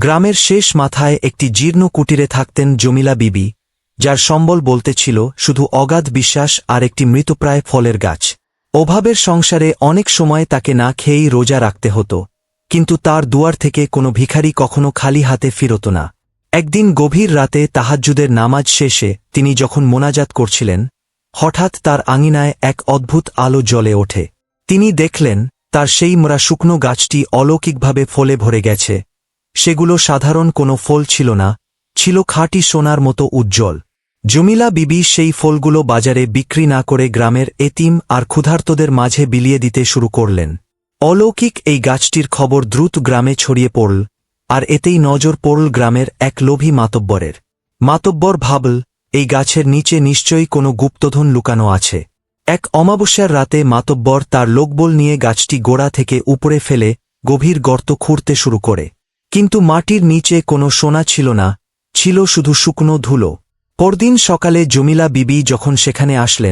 গ্রামের শেষ মাথায় একটি জীর্ণ কুটিরে থাকতেন জমিলা বিবি, যার সম্বল বলতে ছিল শুধু অগাধ বিশ্বাস আর একটি মৃতপ্রায় ফলের গাছ। অভাবের সংসারে অনেক সময় তাকে না খেয়েই রোজা রাখতে হতো, কিন্তু তার দুয়ার থেকে কোনো ভিখারি কখনো খালি হাতে ফিরত না। একদিন গভীর রাতে তাহাজ্জুদের নামাজ শেষে তিনি যখন মোনাজাত করছিলেন, হঠাৎ তার আঙিনায় এক অদ্ভুত আলো জ্বলে ওঠে। তিনি দেখলেন তার সেই মোরা শুকনো গাছটি অলৌকিকভাবে ফলে ভরে গেছে। সেগুলো সাধারণ কোনো ফল ছিল না, ছিল খাঁটি সোনার মতো উজ্জ্বল। জমিলা বিবি সেই ফলগুলো বাজারে বিক্রি না করে গ্রামের এতিম আর ক্ষুধার্তদের মাঝে বিলিয়ে দিতে শুরু করলেন। অলৌকিক এই গাছটির খবর দ্রুত গ্রামে ছড়িয়ে পড়ল, আর এতেই নজর পড়ল গ্রামের এক লোভী মাতব্বরের। মাতব্বর ভাবল, এই গাছের নিচে নিশ্চয়ই কোনো গুপ্তধন লুকানো আছে। এক অমাবস্যার রাতে মাতব্বর তার লোকবল নিয়ে গাছটি গোড়া থেকে উপরে ফেলে গভীর গর্ত খুঁড়তে শুরু করে। কিন্তু মাটির নিচে কোনো সোনা ছিল না, ছিল শুধু শুকনো ধুলো। পরদিন সকালে জমিলা বিবি যখন সেখানে আসলেন,